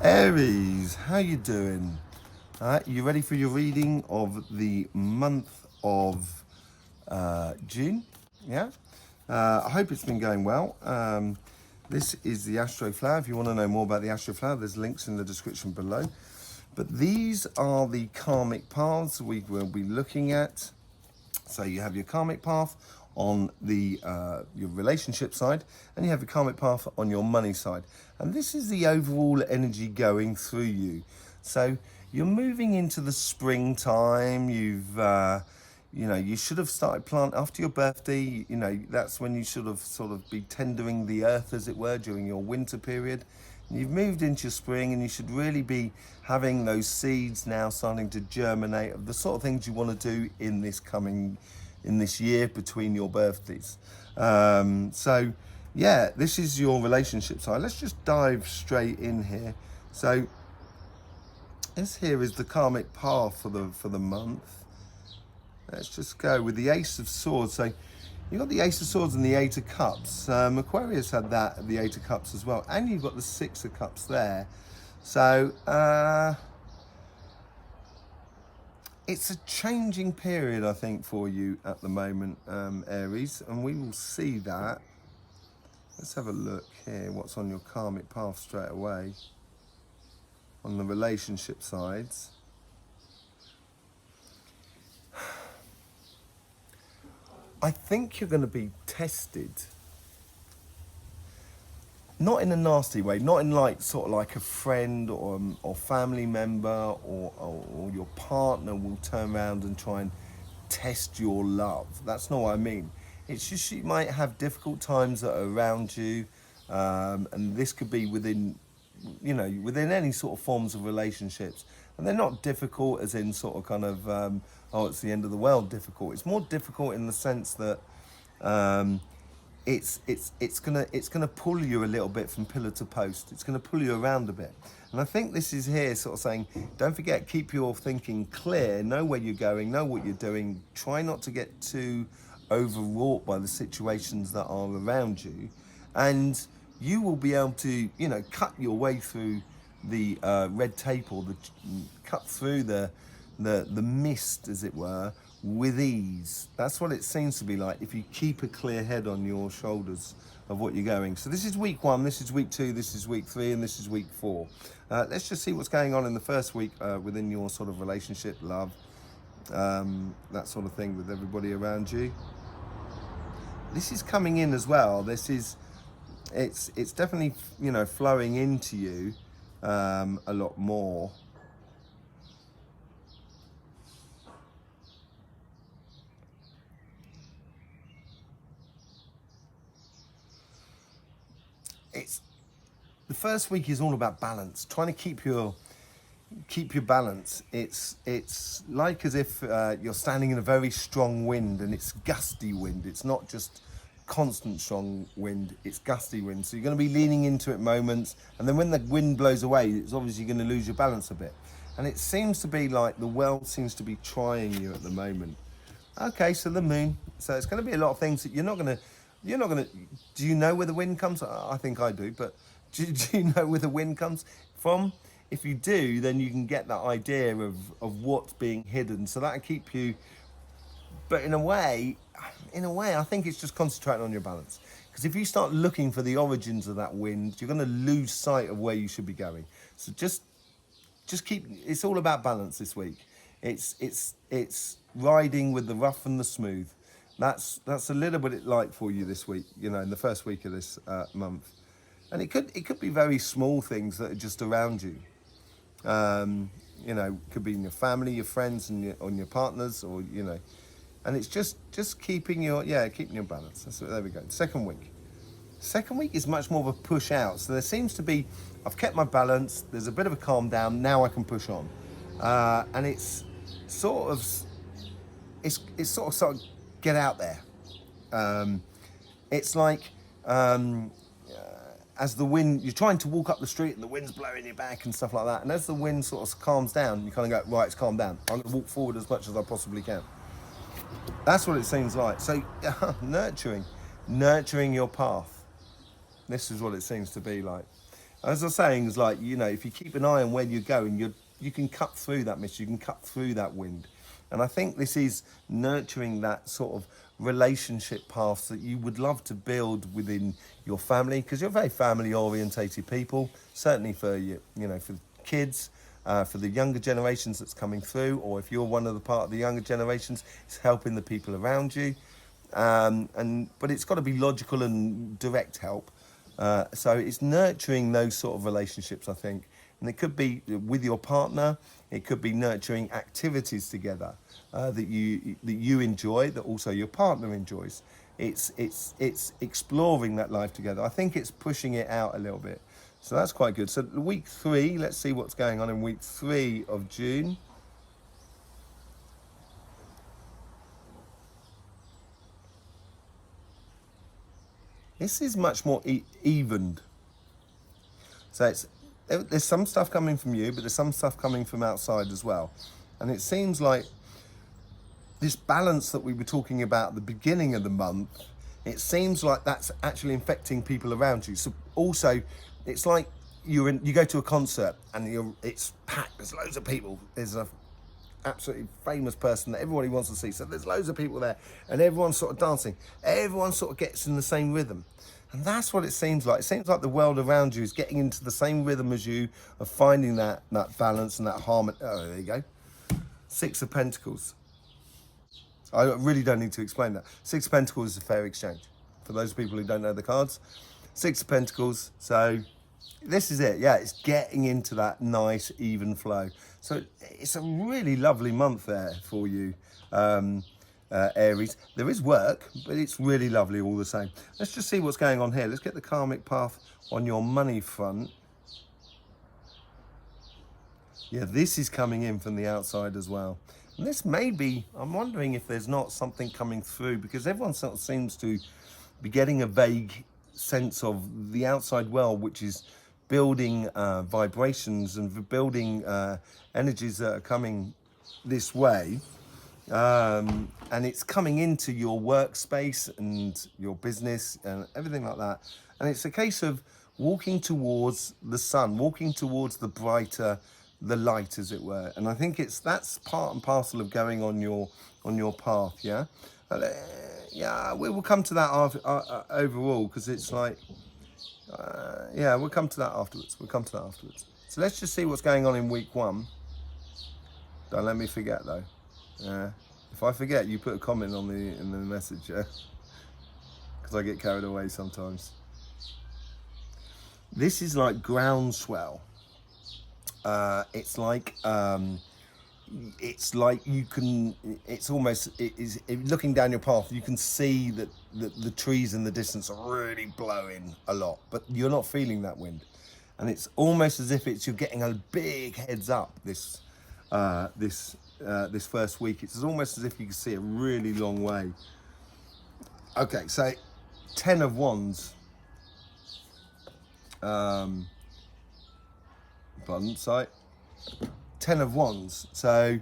Aries, how you doing? You ready for your reading of the month of June? Yeah? I hope it's been going well. This is the Astroflower. If you want to know more about the Astroflower, there's links in the description below. But these are the karmic paths we will be looking at. So you have your karmic path on the your relationship side, and you have your karmic path on your money side. And this is the overall energy going through you. So you're moving into the springtime. You should have started planting after your birthday. That's when you should have sort of be tendering the earth, as it were, during your winter period. You've moved into your spring, and you should really be having those seeds now starting to germinate of the sort of things you want to do in this year between your birthdays. So yeah, this is your relationship side. Let's just dive straight in here. So this here is the karmic path for the month. Let's just go with the Ace of Swords. So you've got the Ace of Swords and the Eight of Cups. Aquarius had that, the Eight of Cups as well. And you've got the Six of Cups there. So it's a changing period, I think, for you at the moment, Aries. And we will see that. Let's have a look here, what's on your karmic path straight away. On the relationship sides. I think you're going to be tested, not in a nasty way, not in sort of like a friend or family member or your partner will turn around and try and test your love. That's not what I mean. It's just you might have difficult times that are around you, and this could be within any sort of forms of relationships. And they're not difficult as in sort of kind of, it's the end of the world difficult. It's more difficult in the sense that it's gonna pull you a little bit from pillar to post. It's gonna pull you around a bit. And I think this is here sort of saying, don't forget, keep your thinking clear, know where you're going, know what you're doing, try not to get too overwrought by the situations that are around you. And you will be able to, cut your way through the red tape, or cut through the mist, as it were, with ease. That's what it seems to be like if you keep a clear head on your shoulders of what you're going. So this is week 1, this is week 2, this is week 3, and this is week 4. Let's just see what's going on in the first week within your sort of relationship, love, that sort of thing with everybody around you. This is coming in as well. It's definitely, flowing into you a lot more. The first week is all about balance, trying to keep your balance. It's like as if you're standing in a very strong wind, and it's gusty wind. It's not just constant strong wind, it's gusty wind. So you're going to be leaning into it moments, and then when the wind blows away, it's obviously going to lose your balance a bit. And it seems to be like the world seems to be trying you at the moment. Okay, so the moon. So it's going to be a lot of things that you're not going to, do you know where the wind comes? I think I do, but do you know where the wind comes from? If you do, then you can get that idea of what's being hidden. So that'll keep you, but in a way, I think it's just concentrating on your balance. Because if you start looking for the origins of that wind, you're going to lose sight of where you should be going. So just keep, it's all about balance this week. It's riding with the rough and the smooth. That's a little bit like for you this week, in the first week of this month. And it could be very small things that are just around you. Could be in your family, your friends, and your partners, or and it's just keeping your balance. There we go. Second week is much more of a push out. So there seems to be, I've kept my balance. There's a bit of a calm down. Now I can push on, and it's sort of get out there. It's like as the wind, you're trying to walk up the street and the wind's blowing you back and stuff like that. And as the wind sort of calms down, you kind of go, right, it's calmed down. I'm going to walk forward as much as I possibly can. That's what it seems like. So nurturing your path. This is what it seems to be like. As I was saying, it's like, you know, if you keep an eye on where you're going, you can cut through that mist, you can cut through that wind. And I think this is nurturing that sort of relationship path that you would love to build within your family, because you're very family orientated people, certainly for you know, for kids, for the younger generations that's coming through, or if you're one of the part of the younger generations, it's helping the people around you. But it's got to be logical and direct help. So it's nurturing those sort of relationships, I think. And it could be with your partner, it could be nurturing activities together that you enjoy, that also your partner enjoys. It's exploring that life together. I think it's pushing it out a little bit. So that's quite good. So week 3, let's see what's going on in week 3 of June. This is much more evened. So there's some stuff coming from you, but there's some stuff coming from outside as well. And it seems like this balance that we were talking about at the beginning of the month, it seems like that's actually infecting people around you. So also, it's like you go to a concert and it's packed. There's loads of people. There's a absolutely famous person that everybody wants to see. So there's loads of people there and everyone's sort of dancing. Everyone sort of gets in the same rhythm. And that's what it seems like. It seems like the world around you is getting into the same rhythm as you, of finding that balance and that harmony. Oh, there you go. 6 of Pentacles. I really don't need to explain that. 6 of Pentacles is a fair exchange. For those people who don't know the cards. 6 of Pentacles. So this is it. Yeah, it's getting into that nice, even flow. So it's a really lovely month there for you, Aries. There is work, but it's really lovely all the same. Let's just see what's going on here. Let's get the karmic path on your money front. Yeah, this is coming in from the outside as well. And this may be, I'm wondering if there's not something coming through, because everyone sort of seems to be getting a vague sense of the outside world, which is building vibrations and building energies that are coming this way. And it's coming into your workspace and your business and everything like that. And it's a case of walking towards the sun, walking towards the brighter, the light, as it were. And I think that's part and parcel of going on your path. Yeah, yeah. We will come to that overall, because it's like, yeah, we'll come to that afterwards. So let's just see what's going on in week 1. Don't let me forget though. Yeah. If I forget, you put a comment in the message, yeah? Because I get carried away sometimes. This is like groundswell. It's like you can. It's almost. Looking down your path, you can see that the trees in the distance are really blowing a lot, but you're not feeling that wind, and it's almost as if you're getting a big heads up this first week. It's almost as if you can see a really long way. Okay, so 10 of Wands. Abundance sight. 10 of Wands. So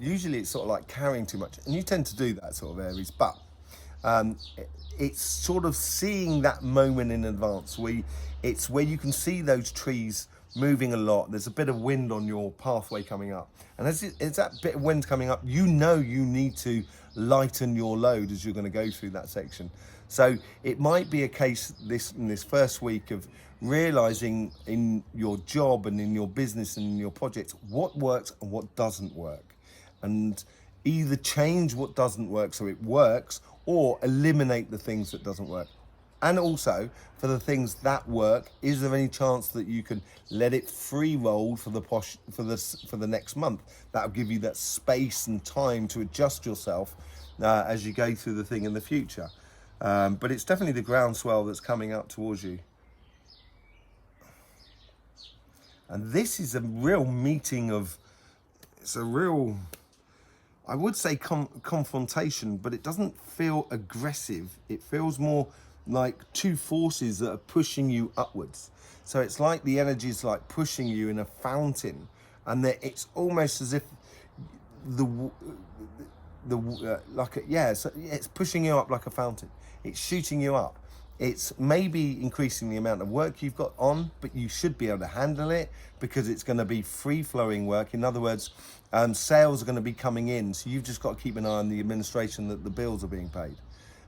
usually it's sort of like carrying too much, and you tend to do that, sort of, Aries, but it's sort of seeing that moment in advance. It's where you can see those trees moving a lot. There's a bit of wind on your pathway coming up, and as that bit of wind coming up, you know you need to lighten your load as you're going to go through that section. So it might be a case in this first week of realizing in your job and in your business and in your projects what works and what doesn't work, and either change what doesn't work so it works, or eliminate the things that doesn't work. And also, for the things that work, is there any chance that you can let it free roll for the next month? That'll give you that space and time to adjust yourself as you go through the thing in the future. But it's definitely the groundswell that's coming up towards you. And this is a real meeting of, it's a real, I would say confrontation, but it doesn't feel aggressive. It feels more like two forces that are pushing you upwards. So it's like the energy is like pushing you in a fountain, and that it's almost as if so it's pushing you up like a fountain. It's shooting you up, It's maybe increasing the amount of work you've got on, but you should be able to handle it because it's going to be free-flowing work. In other words, sales are going to be coming in, so you've just got to keep an eye on the administration that the bills are being paid.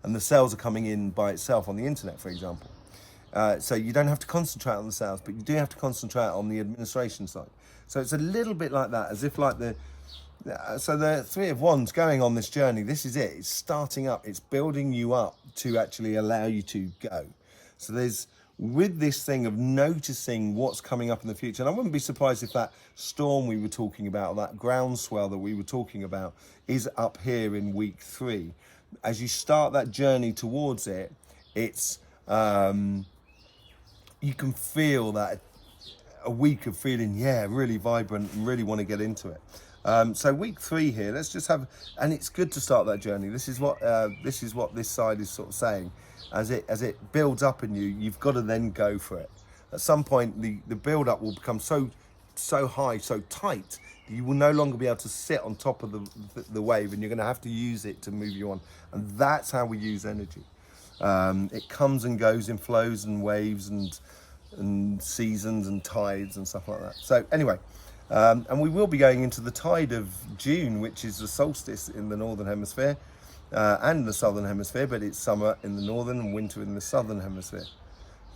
And the sales are coming in by itself on the internet, for example. So you don't have to concentrate on the sales, but you do have to concentrate on the administration side. So it's a little bit like that, as if like so the Three of Wands going on this journey, this is it. It's starting up. It's building you up to actually allow you to go. So there's, with this thing of noticing what's coming up in the future, and I wouldn't be surprised if that storm we were talking about, or that groundswell that we were talking about, is up here in week 3. As you start that journey towards it, it's, you can feel that a week of feeling, yeah, really vibrant and really want to get into it. So week 3 here, let's just have, and it's good to start that journey. This is what this side is sort of saying. As it builds up in you, you've got to then go for it. At some point, the build up will become so high, so tight, that you will no longer be able to sit on top of the wave, and you're going to have to use it to move you on. And that's how we use energy. It comes and goes in flows and waves and seasons and tides and stuff like that. So anyway. And we will be going into the tide of June, which is the solstice in the northern hemisphere and the southern hemisphere, but it's summer in the northern and winter in the southern hemisphere.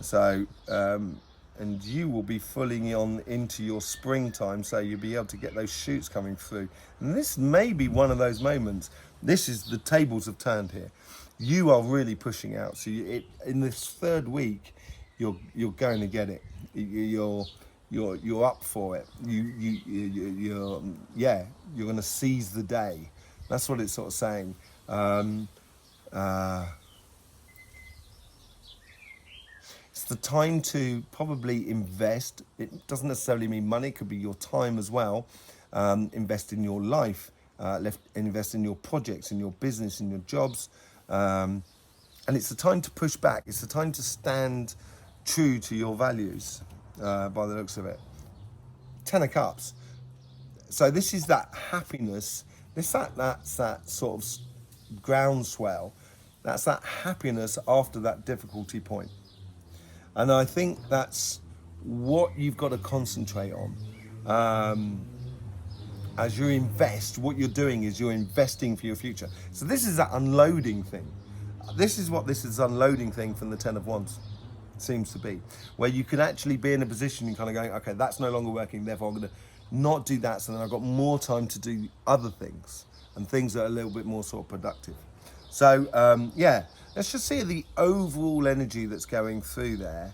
So, and you will be fully on into your springtime, so you'll be able to get those shoots coming through. And this may be one of those moments. This is, the tables have turned here. You are really pushing out. So in this 3rd week, you're going to get it. You're up for it. You're going to seize the day. That's what it's sort of saying. It's the time to probably invest. It doesn't necessarily mean money. It could be your time as well. Invest in your life. Invest in your projects, in your business, in your jobs. And it's the time to push back. It's the time to stand true to your values. By the looks of it. 10 of Cups. So this is that happiness. That's that sort of groundswell. That's that happiness after that difficulty point. And I think that's what you've got to concentrate on. As you invest, what you're doing is you're investing for your future. So this is that unloading thing. This is unloading thing from the 10 of Wands. Seems to be, where you can actually be in a position and kind of going, okay, that's no longer working, therefore I'm going to not do that, so then I've got more time to do other things, and things that are a little bit more sort of productive. So yeah, let's just see the overall energy that's going through there.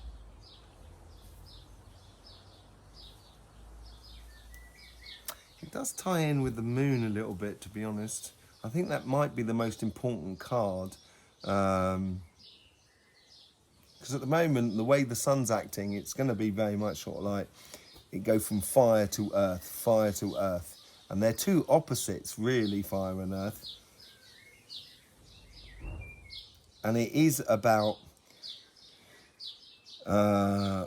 It does tie in with the moon a little bit, to be honest. I think that might be the most important card. Because at the moment, the way the sun's acting, it's going to be very much sort of like it go from fire to earth. And they're two opposites, really, fire and earth. And it is about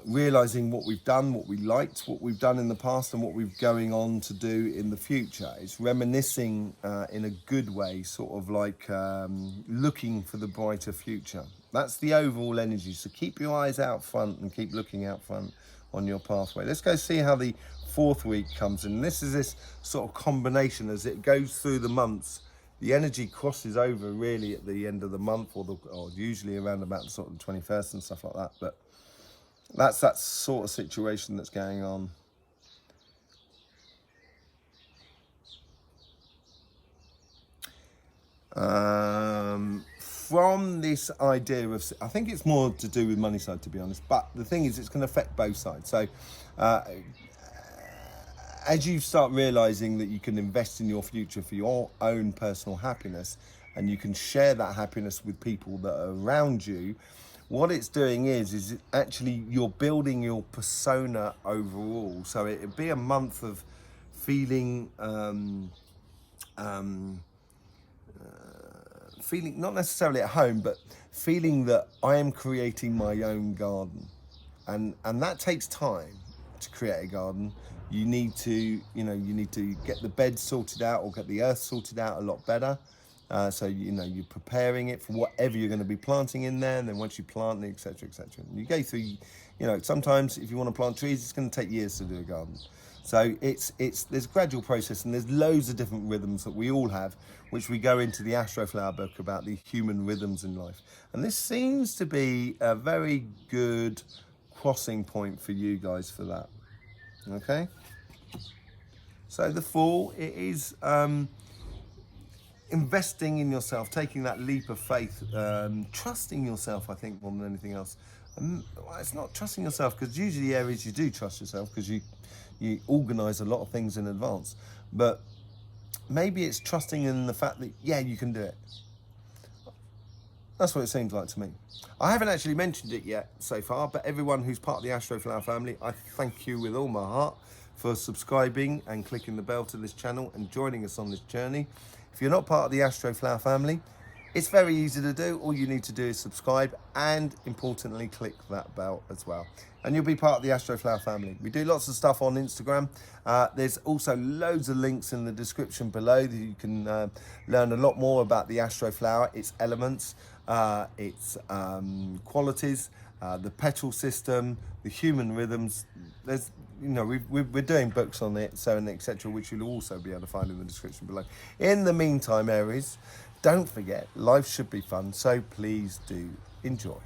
realising what we've done, what we liked, what we've done in the past, and what we're going on to do in the future. It's reminiscing in a good way, sort of like looking for the brighter future. That's the overall energy. So keep your eyes out front and keep looking out front on your pathway. Let's go see how the 4th week comes in. This is this sort of combination as it goes through the months. The energy crosses over really at the end of the month, or usually around about the sort of 21st and stuff like that. But that's that sort of situation that's going on. From this idea of, I think it's more to do with money side, to be honest, but the thing is it's going to affect both sides. So as you start realizing that you can invest in your future for your own personal happiness, and you can share that happiness with people that are around you, what it's doing is actually you're building your persona overall. So it'd be a month of feeling feeling not necessarily at home, but feeling that I am creating my own garden, and that takes time to create a garden. You need to get the bed sorted out, or get the earth sorted out a lot better. So, you know, you're preparing it for whatever you're going to be planting in there. And then once you plant it, etc., etc. You go through, you know, sometimes if you want to plant trees, it's going to take years to do a garden. So there's a gradual process, and there's loads of different rhythms that we all have, which we go into the Astroflower book about the human rhythms in life. And this seems to be a very good crossing point for you guys for that. Okay? So the Fool, it is investing in yourself, taking that leap of faith, trusting yourself, I think, more than anything else. Well, it's not trusting yourself, because usually Aries, you do trust yourself because you organise a lot of things in advance. But maybe it's trusting in the fact that, yeah, you can do it. That's what it seems like to me. I haven't actually mentioned it yet so far, but everyone who's part of the Astroflower family, I thank you with all my heart for subscribing and clicking the bell to this channel and joining us on this journey. If you're not part of the Astroflower family, it's very easy to do. All you need to do is subscribe and, importantly, click that bell as well. And you'll be part of the Astroflower family. We do lots of stuff on Instagram. There's also loads of links in the description below that you can learn a lot more about the Astroflower, its elements, its qualities, the petal system, the human rhythms. There's, you know, we're doing books on it, so and etc., which you'll also be able to find in the description below. In the meantime, Aries, don't forget, life should be fun, so please do enjoy.